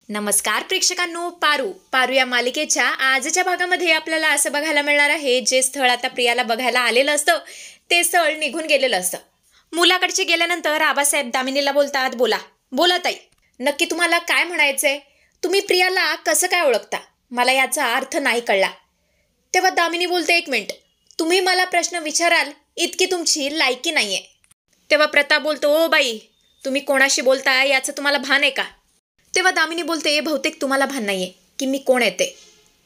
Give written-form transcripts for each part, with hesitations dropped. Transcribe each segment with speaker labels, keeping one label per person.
Speaker 1: नमस्कार प्रेक्षकांनो, पारू पारू या मालिकेच्या आजच्या भागामध्ये आपल्याला असं बघायला मिळणार आहे, जे स्थळ आता प्रियाला बघायला आलेलं असतं ते स्थळ निघून गेलेलं असतं. मुलाकडचे गेल्यानंतर आबासाहेब दामिनीला बोलतात, बोला बोला ताई, नक्की तुम्हाला काय म्हणायचंय? तुम्ही प्रियाला कसं काय ओळखता? मला याचा अर्थ नाही कळला. तेव्हा दामिनी बोलते, एक मिनिट, तुम्ही मला प्रश्न विचाराल इतकी तुमची लायकी नाहीये. तेव्हा प्रताप बोलतो, ओ बाई, तुम्ही कोणाशी बोलताय याचं तुम्हाला भान आहे का? तेव्हा दामिनी बोलते, बहुतेक तुम्हाला भान नाहीये की मी कोण येते.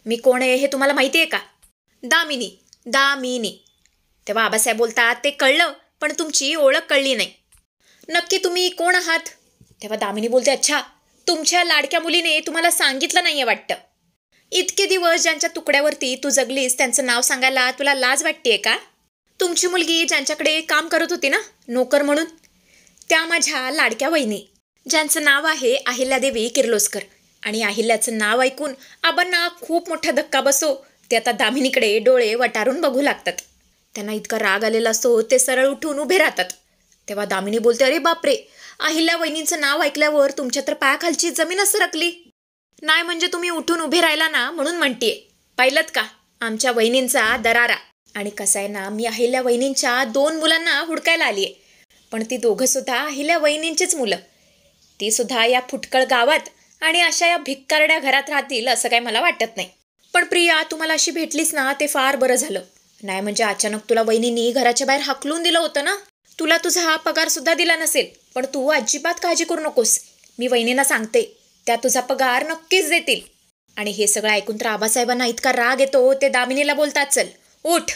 Speaker 1: मी कोण आहे हे तुम्हाला माहिती आहे का? दामिनी दामिनी. तेव्हा आबासाहेब बोलतात, ते कळलं, पण तुमची ओळख कळली नाही. नक्की तुम्ही कोण आहात? तेव्हा दामिनी बोलते, अच्छा, तुमच्या लाडक्या मुलीने तुम्हाला सांगितलं नाहीये वाटतं. इतके दिवस ज्यांच्या तुकड्यावरती तू जगलीस त्यांचं नाव सांगायला तुला लाज वाटतेय का? तुमची मुलगी ज्यांच्याकडे काम करत होती ना, नोकर म्हणून, त्या माझ्या लाडक्या वहिनी, ज्यांचं नाव आहे अहिल्यादेवी किर्लोस्कर. आणि अहिल्याचं नाव ऐकून आबांना खूप मोठा धक्का बसो. ते आता दामिनीकडे डोळे वटारून बघू लागतात. त्यांना इतका राग आलेला असतो, ते सरळ उठून उभे राहतात. तेव्हा दामिनी बोलते, अरे बापरे, अहिल्या वहिनींचं नाव ऐकल्यावर तुमच्या तर पायाखालची जमीनच सरकली. नाही म्हणजे तुम्ही उठून उभे राहिला ना म्हणून म्हणतीये. पाहिलत का आमच्या वहिनींचा दरारा? आणि कसं आहे ना, मी अहिल्या वहिनींच्या 2 मुलांना हुडकायला आलीये, पण ती दोघं सुद्धा अहिल्या वहिनींचीच मुलं. ती सुद्धा या फुटकळ गावात आणि अशा या भिक्कारड्या घरात राहतील असं काही मला वाटत नाही. पण प्रिया, तुम्हाला अशी भेटलीस ना ते फार बरं झालं. नाही म्हणजे अचानक तुला वहिनींनी घराच्या बाहेर हाकलून दिलं होतं ना, तुला तुझा हा पगार सुद्धा दिला नसेल. पण तू अजिबात काळजी करू नकोस, मी वहिनींना सांगते, त्या तुझा पगार नक्कीच देतील. आणि हे सगळं ऐकून तर आबासाहेबांना इतका राग येतो, ते दामिनीला बोलतात, चल उठ,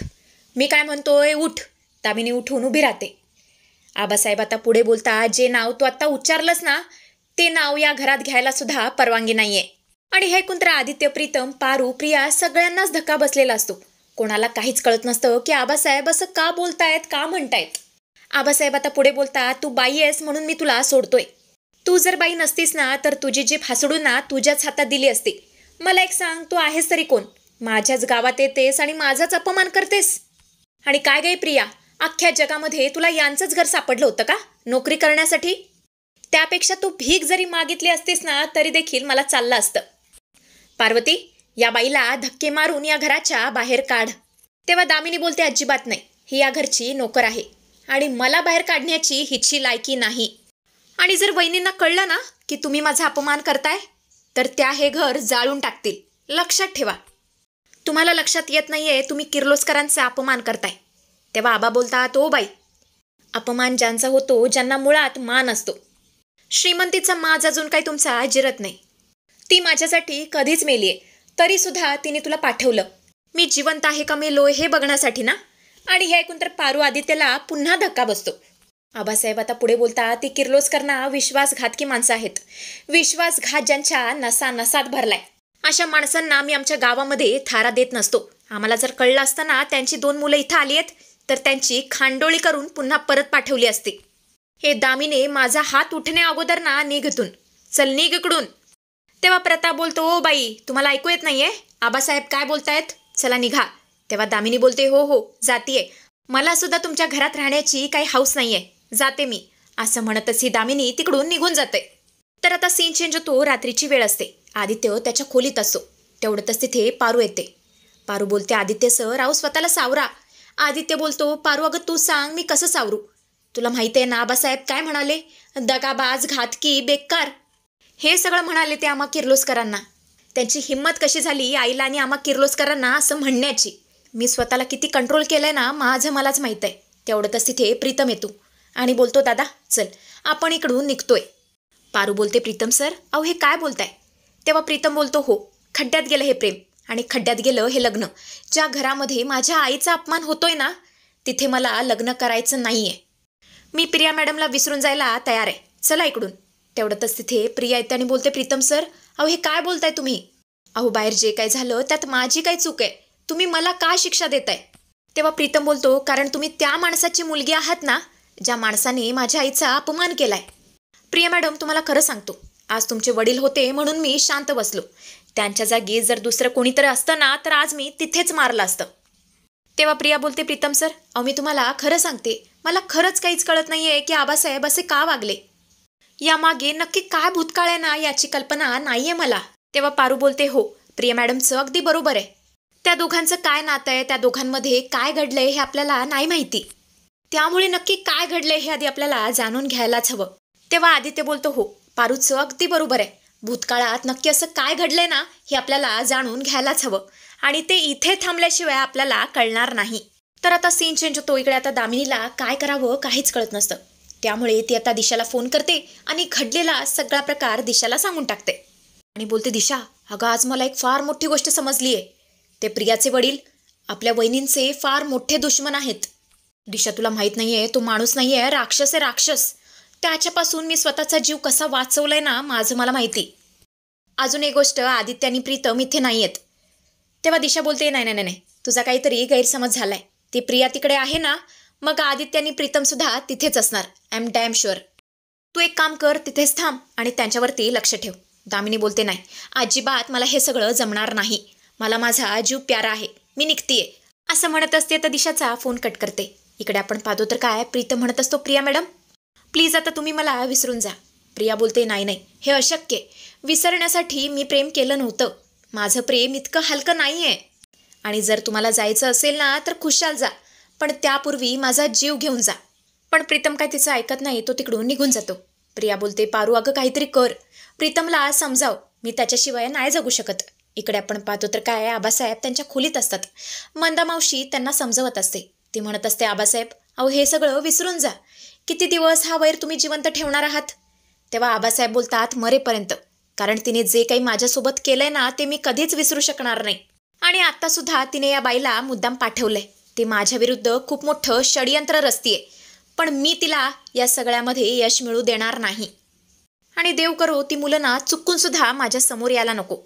Speaker 1: मी काय म्हणतोय उठ. दामिनी उठून उभी राहते. आबासाहेब आता पुढे बोलतात, जे नाव तू आता उच्चारलंस ना, ते नाव या घरात घ्यायला सुद्धा परवानगी नाहीये. आणि हे ऐकून तर आदित्य, प्रीतम, पारू, प्रिया सगळ्यांनाच धक्का बसलेला असतो. कोणाला काहीच कळत नसतं की आबासाहेब असं का बोलतायत, का म्हणतायत. आबासाहेब आता पुढे बोलतात, तू बाई आहेस म्हणून मी तुला सोडतोय. तू जर बाई नसतीस ना तर तुझी जीभ हासडून ना तुझ्याच हातात दिली असती. मला एक सांग, तू आहेस तरी कोण? माझ्याच गावात येतेस आणि माझाच अपमान करतेस. आणि काय गे प्रिया, अख्ख्या जगामध्ये तुला यांचंच घर सापडलं होतं का नोकरी करण्यासाठी? त्यापेक्षा तू भीक जरी मागितली असतीस ना तरी देखील मला चाललं असतं. पार्वती, या बाईला धक्के मारून या घराच्या बाहेर काढ. तेव्हा दामिनी बोलते, अजिबात नाही, ही या घरची नोकर आहे आणि मला बाहेर काढण्याची हिची लायकी नाही. आणि जर वहिनींना कळलं ना की तुम्ही माझा अपमान करताय तर त्या हे घर जाळून टाकतील, लक्षात ठेवा. तुम्हाला लक्षात येत नाहीये तुम्ही किर्लोस्करांचा अपमान करताय. तेव्हा आबा बोलतात, ओ बाई, अपमान ज्यांचा होतो ज्यांना मुळात मान असतो. श्रीमंतीचा माज अजून काही तुमचा जिरत नाही. ती माझ्यासाठी कधीच मेलीये, तरी सुद्धा तिने तुला पाठवलं मी जिवंत आहे का मेलोय हे बघण्यासाठी ना. आणि हे ऐकून तर पारू आदित्यला पुन्हा धक्का बसतो. आबासाहेब आता पुढे बोलतात, ती किर्लोस्करांना विश्वासघातकी माणसं आहेत. विश्वासघात ज्यांच्या नसा नसात भरलाय, अशा माणसांना मी आमच्या गावामध्ये थारा देत नसतो. आम्हाला जर कळलं असतं ना त्यांची 2 मुलं इथं आली आहेत तर त्यांची खांडोळी करून पुन्हा परत पाठवली असती. हे दामिने, माझा हात उठण्या अगोदर ना निघ इथून, चल निघ इकडून. तेव्हा प्रताप बोलतो, ओ बाई, तुम्हाला ऐकू येत नाहीये आबासाहेब काय बोलतायत, चला निघा. तेव्हा दामिनी बोलते, हो हो जातीये, मला सुद्धा तुमच्या घरात राहण्याची काही हौस नाहीये, जाते मी. असं म्हणतच ही दामिनी तिकडून निघून जाते. तर आता सीन चेंज होतो, रात्रीची वेळ असते. आदित्य त्याच्या खोलीत असतो. तेवढ्यातच तिथे पारू येते. पारू बोलते, आदित्य सर, अहो स्वतःला सावरा. आदित्य बोलतो, पारू अगं तू सांग मी कसं सावरू? तुला माहिती आहे ना आबासाहेब काय म्हणाले, दगाबाज, घातकी, बेकार, हे सगळं म्हणाले ते आम्हा किर्लोस्करांना. त्यांची हिंमत कशी झाली आईला आणि आम्हा किर्लोस्करांना असं म्हणण्याची. मी स्वतःला किती कंट्रोल केलंय ना माझं मलाच माहीत आहे. तेवढंच तिथे प्रीतम येतो आणि बोलतो, दादा चल आपण इकडून निघतोय. पारू बोलते, प्रीतम सर, अहो हे काय बोलताय? तेव्हा प्रीतम बोलतो, हो, खड्ड्यात गेलं हे प्रेम आणि खड्ड्यात गेलं हे लग्न. ज्या घरामध्ये माझ्या आईचा अपमान होतोय ना तिथे मला लग्न करायचं नाहीये. मी प्रिया मॅडमला विसरून जायला तयार आहे, चला इकडून. तेवढंच तिथे प्रिया येते आणि बोलते, प्रीतम सर, अहो हे काय बोलताय तुम्ही? अहो बाहेर जे काय झालं त्यात माझी काय चूक आहे, तुम्ही मला का शिक्षा देताय? तेव्हा प्रीतम बोलतो, कारण तुम्ही त्या माणसाची मुलगी आहात ना ज्या माणसाने माझ्या आईचा अपमान केलाय. प्रिया मॅडम, तुम्हाला खरं सांगतो, आज तुमचे वडील होते म्हणून मी शांत बसलो. त्यांच्या जागी जर दुसरं कोणीतरी असतं ना तर आज मी तिथेच मारलं असतं. तेव्हा प्रिया बोलते, प्रीतम सर, अहो मी तुम्हाला खरं सांगते, मला खरंच काहीच कळत नाहीये की आबासाहेब असे का वागले. यामागे नक्की काय भूतकाळ आहे ना याची कल्पना नाहीये मला. तेव्हा पारू बोलते, हो प्रिया मॅडमचं अगदी बरोबर आहे. त्या दोघांचं काय नातं आहे, त्या दोघांमध्ये काय घडलंय हे आपल्याला नाही माहिती. त्यामुळे नक्की काय घडलंय हे आधी आपल्याला जाणून घ्यायलाच हवं. तेव्हा आदित्य बोलतो, हो पारूचं अगदी बरोबर आहे. भूतकाळात नक्की असं काय घडलंय ना हे आपल्याला जाणून घ्यायलाच हवं आणि ते इथे थांबल्याशिवाय आपल्याला कळणार नाही. तर आता सीन चेंज होतो. इकडे आता दामिनीला काय करावं काहीच कळत नसतं. त्यामुळे ती आता दिशाला फोन करते आणि घडलेला सगळा प्रकार दिशाला सांगून टाकते आणि बोलते, दिशा अगं आज मला एक फार मोठी गोष्ट समजली आहे. ते प्रियाचे वडील आपल्या वहिनींचे फार मोठे दुश्मन आहेत. दिशा तुला माहित नाहीये, तो माणूस नाहीये, राक्षस आहे राक्षस. त्याच्यापासून मी स्वतःचा जीव कसा वाचवलाय ना माझं मला माहिती. अजून एक गोष्ट, आदित्य आणि प्रीतम इथे नाही आहेत. तेव्हा दिशा बोलते, नाही नाही नाही, तुझा काहीतरी गैरसमज झालाय. ती प्रिया तिकडे आहे ना, मग आदित्य आणि प्रीतम सुद्धा तिथेच असणार. I am damn sure. तू एक काम कर, तिथेच थांब आणि त्यांच्यावरती लक्ष ठेव. दामिनी बोलते, नाही अजिबात मला हे सगळं जमणार नाही. मला माझा जीव प्यारा आहे, मी निघतीये. असं म्हणत असते तर दिशाचा फोन कट करते. इकडे आपण पाहतो तर काय, प्रीतम म्हणत असतो, प्रिया मॅडम प्लीज आता तुम्ही मला विसरून जा. प्रिया बोलते, नाही नाही हे अशक्य आहे. विसरण्यासाठी मी प्रेम केलं नव्हतं. माझं प्रेम इतकं हलकं नाही आहे. आणि जर तुम्हाला जायचं असेल ना तर खुशाल जा, पण त्यापूर्वी माझा जीव घेऊन जा. पण प्रीतम काय तिचं ऐकत नाही, तो तिकडून निघून जातो. प्रिया बोलते, पारू अगं काहीतरी कर. प्रीतमला समजाव, मी त्याच्याशिवाय नाही जगू शकत. इकडे आपण पाहतो तर काय, आबासाहेब त्यांच्या खोलीत असतात. मंदा मावशी त्यांना समजवत असते. ती म्हणत असते, आबासाहेब अहो हे सगळं विसरून जा. किती दिवस हा वैर तुम्ही जिवंत ठेवणार आहात. तेव्हा आबासाहेब बोलतात, मरेपर्यंत. कारण तिने जे काही माझ्यासोबत केलंय ना ते मी कधीच विसरू शकणार नाही. आणि आत्तासुद्धा तिने या बाईला मुद्दाम पाठवलंय. ती माझ्या विरुद्ध खूप मोठं षडयंत्र रचतीये. पण मी तिला या सगळ्यामध्ये यश मिळू देणार नाही. आणि देव करो ती मुलं ना चुकून सुद्धा माझ्या समोर यायला नको.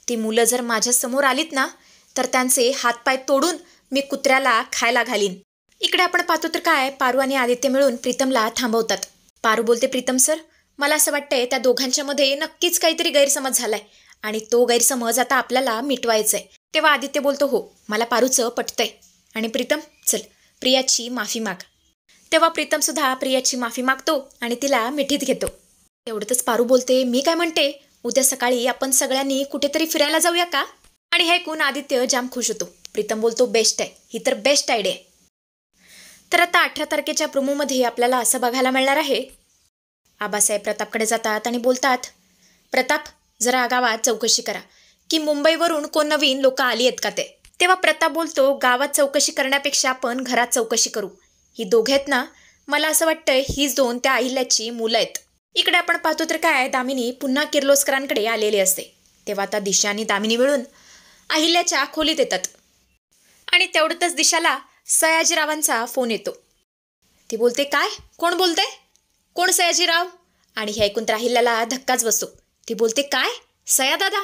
Speaker 1: ती मुलं जर माझ्या समोर आलीत ना तर त्यांचे हातपाय तोडून मी कुत्र्याला खायला घालीन. इकडे आपण पाहतो तर काय, पारू आणि आदित्य मिळून प्रीतमला थांबवतात. पारू बोलते, प्रीतम सर मला असं वाटतंय त्या दोघांच्या मध्ये नक्कीच काहीतरी गैरसमज झालाय आणि तो गैरसमज आता आपल्याला मिटवायचा आहे. तेव्हा आदित्य बोलतो, हो मला पारूचं पटतंय. आणि प्रीतम चल प्रियाची माफी माग. तेव्हा प्रीतम सुद्धा प्रियाची माफी मागतो आणि तिला मिठीत घेतो. तेवढंच पारू बोलते, मी काय म्हणते उद्या सकाळी आपण सगळ्यांनी कुठेतरी फिरायला जाऊया का. आणि हे ऐकून आदित्य जाम खुश होतो. प्रीतम बोलतो, बेस्ट आहे, ही तर बेस्ट आयडिया आहे. तर आता 18 तारखेच्या प्रोमोमध्ये आपल्याला असं बघायला मिळणार आहे, आबासाहेब प्रतापकडे जातात आणि बोलतात, प्रताप जरा गावात चौकशी करा की मुंबईवरून कोण नवीन लोक आली आहेत का ते. तेव्हा प्रताप बोलतो, गावात चौकशी करण्यापेक्षा आपण घरात चौकशी करू. ही दोघे आहेत ना, मला असं वाटतंय हीच दोन त्या अहिल्याची मुलं आहेत. इकडे आपण पाहतो तर काय, दामिनी पुन्हा किर्लोस्करांकडे आलेली असते. तेव्हा आता दिशा आणि दामिनी मिळून अहिल्याच्या खोलीत येतात आणि तेवढंच दिशाला सयाजीरावांचा फोन येतो. ती बोलते, काय कोण बोलते, कोण सयाजीराव. आणि हे ऐकून तर अहिल्याला धक्काच बसतो. ती बोलते, काय सयादादा.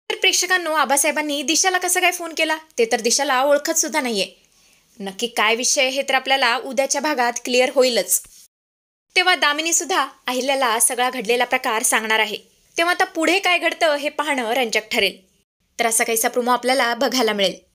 Speaker 1: तर प्रेक्षकांनो, आबासाहेबांनी दिशाला कसं काय फोन केला ते तर दिशाला ओळखत सुद्धा नाहीये. नक्की काय विषय हे तर आपल्याला उद्याच्या भागात क्लिअर होईलच. तेव्हा दामिनी सुद्धा अहिल्याला सगळा घडलेला प्रकार सांगणार आहे. तेव्हा आता पुढे काय घडतं हे पाहणं रंजक ठरेल. तर असा काहीसा प्रोमो आपल्याला बघायला मिळेल.